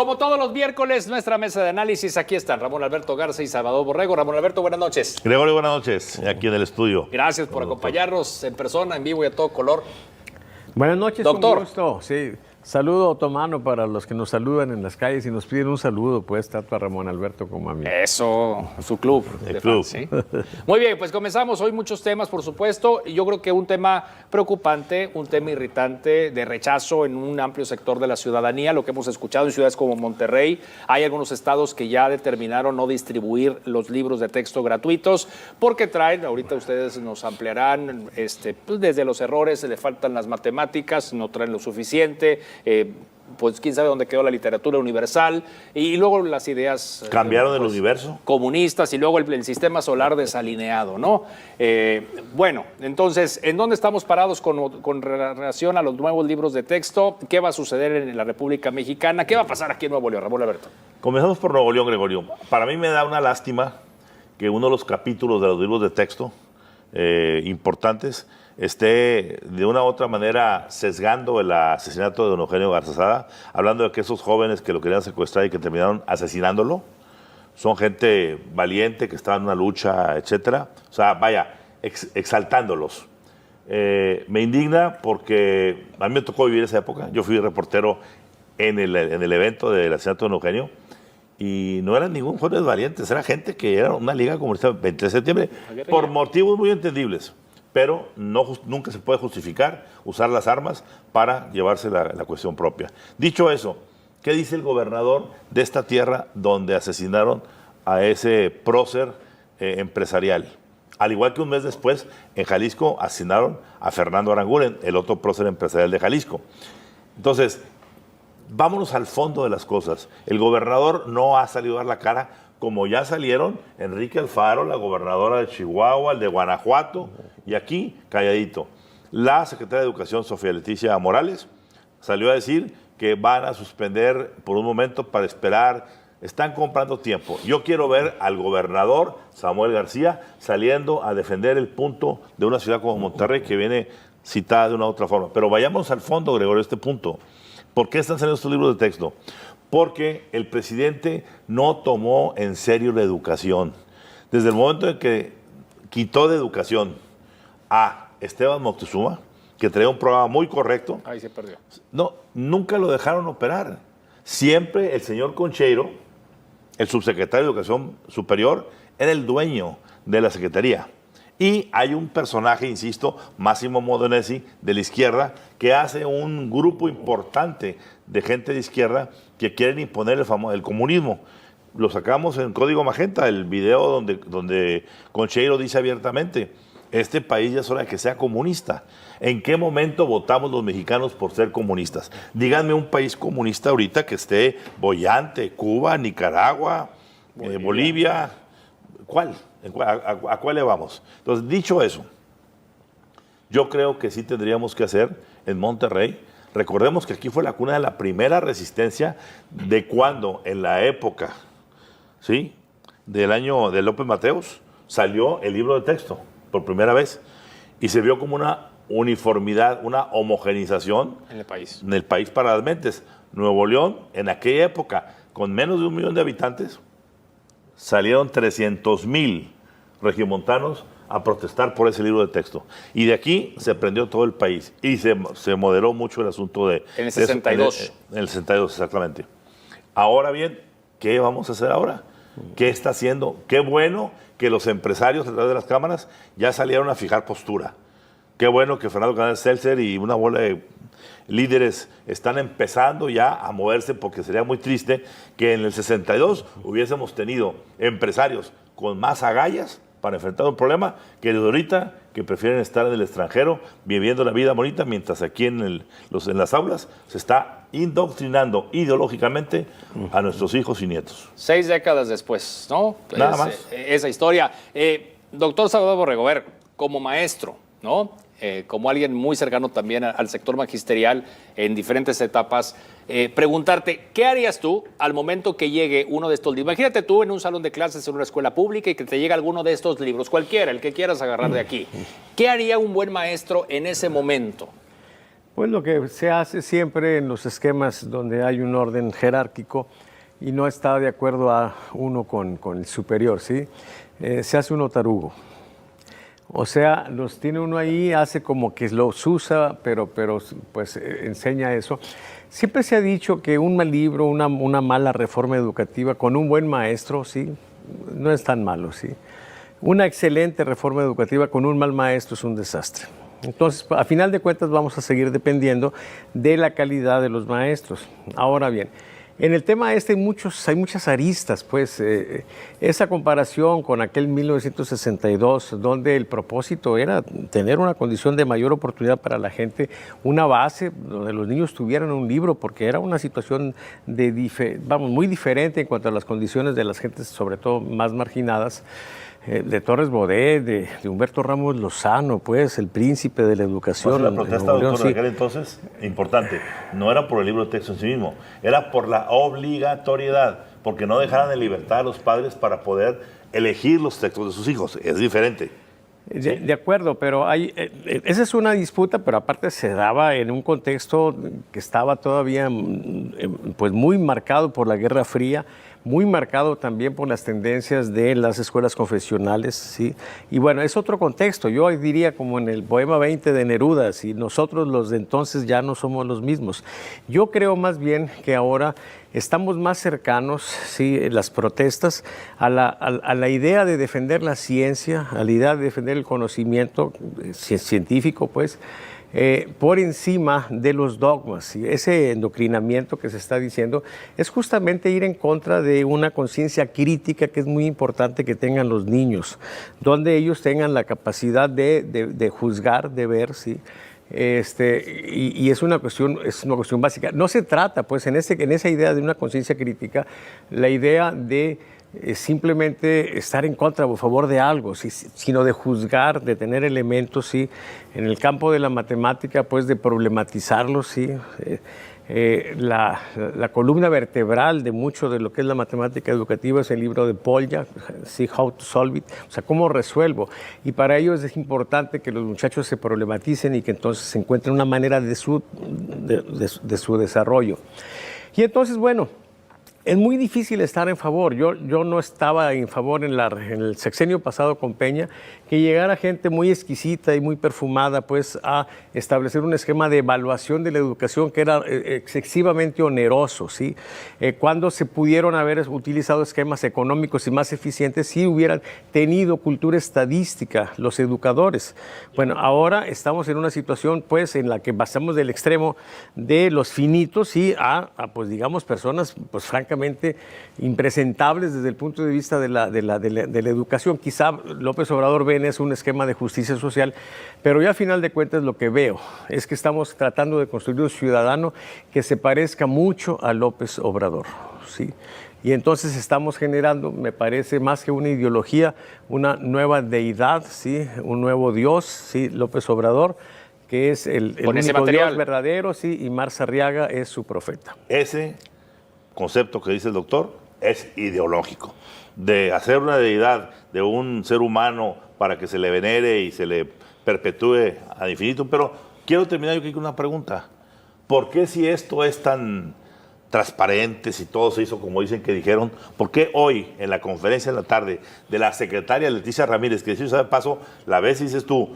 Como todos los miércoles, nuestra mesa de análisis, aquí están Ramón Alberto Garza y Salvador Borrego. Ramón Alberto, buenas noches. Gregorio, buenas noches, aquí en el estudio. Gracias por acompañarnos en persona, en vivo y a todo color. Buenas noches, doctor. Un gusto. Sí. Saludo otomano para los que nos saludan en las calles y nos piden un saludo, pues tanto a Ramón Alberto como a mí. Eso, su club. El club. ¿Sí? Muy bien, pues comenzamos. Hoy muchos temas, por supuesto. Y yo creo que un tema preocupante, un tema irritante, de rechazo en un amplio sector de la ciudadanía, lo que hemos escuchado en ciudades como Monterrey. Hay algunos estados que ya determinaron no distribuir los libros de texto gratuitos porque traen, ahorita ustedes nos ampliarán, pues desde los errores, le faltan las matemáticas, no traen lo suficiente. Pues quién sabe dónde quedó la literatura universal y luego las ideas cambiaron pues, el universo comunistas y luego el sistema solar desalineado, ¿no? Bueno, entonces, ¿en dónde estamos parados con relación a los nuevos libros de texto? ¿Qué va a suceder en la República Mexicana? ¿Qué va a pasar aquí en Nuevo León, Ramón Alberto? Comenzamos por Nuevo León, Gregorio. Para mí me da una lástima que uno de los capítulos de los libros de texto importantes esté de una u otra manera sesgando el asesinato de don Eugenio Garzazada, hablando de que esos jóvenes que lo querían secuestrar y que terminaron asesinándolo, son gente valiente que estaba en una lucha, etcétera. O sea, vaya, exaltándolos. Me indigna porque a mí me tocó vivir esa época. Yo fui reportero en el evento del asesinato de don Eugenio y no eran ningún jóvenes valientes, era gente que era una liga comunista 20 de septiembre, por motivos muy entendibles. Pero nunca se puede justificar usar las armas para llevarse la cuestión propia. Dicho eso, ¿qué dice el gobernador de esta tierra donde asesinaron a ese prócer empresarial? Al igual que un mes después, en Jalisco asesinaron a Fernando Aranguren, el otro prócer empresarial de Jalisco. Entonces, vámonos al fondo de las cosas. El gobernador no ha salido a dar la cara como ya salieron Enrique Alfaro, la gobernadora de Chihuahua, el de Guanajuato, y aquí, calladito. La secretaria de Educación, Sofía Leticia Morales, salió a decir que van a suspender por un momento para esperar, están comprando tiempo. Yo quiero ver al gobernador Samuel García saliendo a defender el punto de una ciudad como Monterrey que viene citada de una u otra forma. Pero vayamos al fondo, Gregorio, este punto. ¿Por qué están saliendo estos libros de texto? Porque el presidente no tomó en serio la educación. Desde el momento en que quitó de educación a Esteban Moctezuma, que traía un programa muy correcto. Ahí se perdió. No, nunca lo dejaron operar. Siempre el señor Concheiro, el subsecretario de Educación Superior, era el dueño de la secretaría. Y hay un personaje, insisto, Máximo Modenesi, de la izquierda, que hace un grupo importante de gente de izquierda que quieren imponer el comunismo. Lo sacamos en Código Magenta, el video donde Concheiro dice abiertamente, este país ya es hora de que sea comunista. ¿En qué momento votamos los mexicanos por ser comunistas? Díganme un país comunista ahorita que esté boyante, Cuba, Nicaragua, Bolivia. ¿Cuál? ¿A cuál le vamos? Entonces, dicho eso, yo creo que sí tendríamos que hacer en Monterrey. Recordemos que aquí fue la cuna de la primera resistencia de cuando, en la época, ¿sí?, del año de López Mateos, salió el libro de texto por primera vez y se vio como una uniformidad, una homogenización en el país para las mentes. Nuevo León, en aquella época, con menos de 1 millón de habitantes, salieron 300,000 regiomontanos a protestar por ese libro de texto. Y de aquí se prendió todo el país. Y se moderó mucho el asunto de... En el 62. En el 62, exactamente. Ahora bien, ¿qué vamos a hacer ahora? ¿Qué está haciendo? Qué bueno que los empresarios a través de las cámaras ya salieron a fijar postura. Qué bueno que Fernando Canales Seltzer y una bola de líderes están empezando ya a moverse, porque sería muy triste que en el 62 hubiésemos tenido empresarios con más agallas para enfrentar un problema que desde ahorita que prefieren estar en el extranjero viviendo la vida bonita, mientras aquí en las aulas se está indoctrinando ideológicamente a nuestros hijos y nietos. 6 décadas después, ¿no? Nada más. Esa historia. Doctor Salvador Borrego, a ver, como maestro, ¿no? Como alguien muy cercano también al sector magisterial en diferentes etapas, preguntarte, ¿qué harías tú al momento que llegue uno de estos libros? Imagínate tú en un salón de clases en una escuela pública y que te llegue alguno de estos libros, cualquiera, el que quieras agarrar de aquí. ¿Qué haría un buen maestro en ese momento? Pues lo que se hace siempre en los esquemas donde hay un orden jerárquico y no está de acuerdo a uno con el superior, ¿sí? Se hace un otarugo. O sea, los tiene uno ahí, hace como que los usa, pero pues enseña eso. Siempre se ha dicho que un mal libro, una mala reforma educativa con un buen maestro, sí, no es tan malo, sí. Una excelente reforma educativa con un mal maestro es un desastre. Entonces, a final de cuentas, vamos a seguir dependiendo de la calidad de los maestros. Ahora bien, en el tema hay muchas aristas, pues esa comparación con aquel 1962, donde el propósito era tener una condición de mayor oportunidad para la gente, una base donde los niños tuvieran un libro, porque era una situación muy diferente en cuanto a las condiciones de las gentes, sobre todo más marginadas. De Torres Bodet, de Humberto Ramos Lozano, pues, el príncipe de la educación. La protesta, doctor, de aquel entonces, importante, no era por el libro de texto en sí mismo, era por la obligatoriedad, porque no dejaran en libertad a los padres para poder elegir los textos de sus hijos. Es diferente. De acuerdo, pero esa es una disputa, pero aparte se daba en un contexto que estaba todavía pues muy marcado por la Guerra Fría, muy marcado también por las tendencias de las escuelas confesionales, ¿sí? Y bueno, es otro contexto. Yo diría como en el poema 20 de Neruda, si nosotros los de entonces ya no somos los mismos. Yo creo más bien que ahora estamos más cercanos, ¿sí?, en las protestas, a la idea de defender la ciencia, a la idea de defender el conocimiento científico, pues, por encima de los dogmas. Y ese endoctrinamiento que se está diciendo es justamente ir en contra de una conciencia crítica que es muy importante que tengan los niños, donde ellos tengan la capacidad de juzgar, de ver, ¿sí? Y es una cuestión básica. No se trata, pues, en esa idea de una conciencia crítica, la idea de simplemente estar en contra o a favor de algo, ¿sí?, sino de juzgar, de tener elementos, ¿sí?, en el campo de la matemática, pues, de problematizarlos, ¿sí? La columna vertebral de mucho de lo que es la matemática educativa es el libro de Polya, ¿sí?, How to Solve It, o sea, cómo resuelvo. Y para ello es importante que los muchachos se problematicen y que entonces se encuentren una manera de su desarrollo. Y entonces, bueno, es muy difícil estar en favor. Yo no estaba en favor en el sexenio pasado con Peña, que llegara gente muy exquisita y muy perfumada, pues, a establecer un esquema de evaluación de la educación que era excesivamente oneroso, ¿sí? Cuando se pudieron haber utilizado esquemas económicos y más eficientes, si hubieran tenido cultura estadística los educadores. Bueno, ahora estamos en una situación, pues, en la que pasamos del extremo de los finitos, ¿sí?, a pues, digamos, personas, pues, francamente impresentables desde el punto de vista de la educación. Quizá López Obrador ve en eso un esquema de justicia social, pero ya a final de cuentas lo que veo es que estamos tratando de construir un ciudadano que se parezca mucho a López Obrador, ¿sí? Y entonces estamos generando, me parece, más que una ideología, una nueva deidad, ¿sí?, un nuevo Dios, ¿sí?, López Obrador, que es el único Dios verdadero, ¿sí?, y Marza Arriaga es su profeta. Ese concepto que dice el doctor es ideológico, de hacer una deidad de un ser humano para que se le venere y se le perpetúe ad infinito. Pero quiero terminar yo aquí con una pregunta. ¿Por qué, si esto es tan transparente, si todo se hizo como dicen que dijeron, por qué hoy en la conferencia en la tarde de la secretaria Leticia Ramírez, que dice, de paso, la ves y dices tú,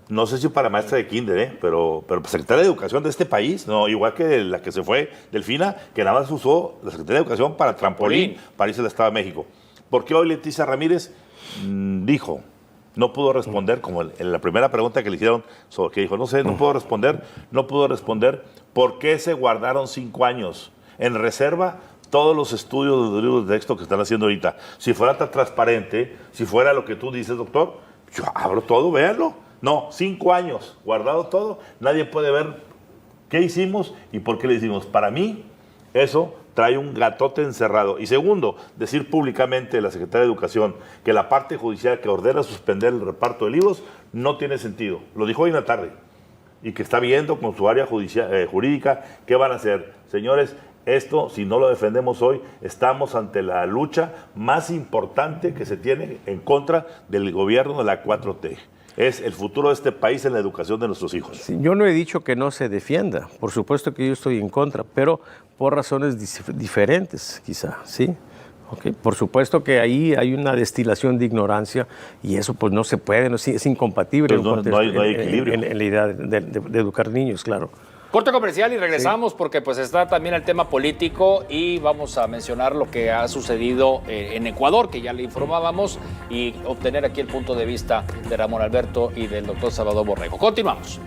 no sé si para maestra de kinder, pero secretaria de Educación de este país, no, igual que la que se fue, Delfina, que nada más usó la Secretaría de Educación para trampolín para irse al Estado de México? ¿Por qué hoy Leticia Ramírez dijo, no pudo responder, como en la primera pregunta que le hicieron, sobre que dijo, no sé, no pudo responder, ¿por qué se guardaron 5 años en reserva todos los estudios de los libros de texto que están haciendo ahorita? Si fuera tan transparente, si fuera lo que tú dices, doctor, yo abro todo, véanlo. No, 5 años, guardado todo, nadie puede ver qué hicimos y por qué le hicimos. Para mí, eso trae un gatote encerrado. Y segundo, decir públicamente la Secretaría de Educación que la parte judicial que ordena suspender el reparto de libros no tiene sentido. Lo dijo hoy en la tarde. Y que está viendo con su área jurídica qué van a hacer. Señores, esto, si no lo defendemos hoy, estamos ante la lucha más importante que se tiene en contra del gobierno de la 4T. es el futuro de este país en la educación de nuestros hijos. Sí, yo no he dicho que no se defienda, por supuesto que yo estoy en contra, pero por razones diferentes, quizá, ¿sí? Okay. Por supuesto que ahí hay una destilación de ignorancia y eso pues no se puede, es incompatible Entonces, no hay equilibrio. En la idea de educar niños, claro. Corte comercial y regresamos porque pues está también el tema político y vamos a mencionar lo que ha sucedido en Ecuador, que ya le informábamos, y obtener aquí el punto de vista de Ramón Alberto y del doctor Salvador Borrego. Continuamos.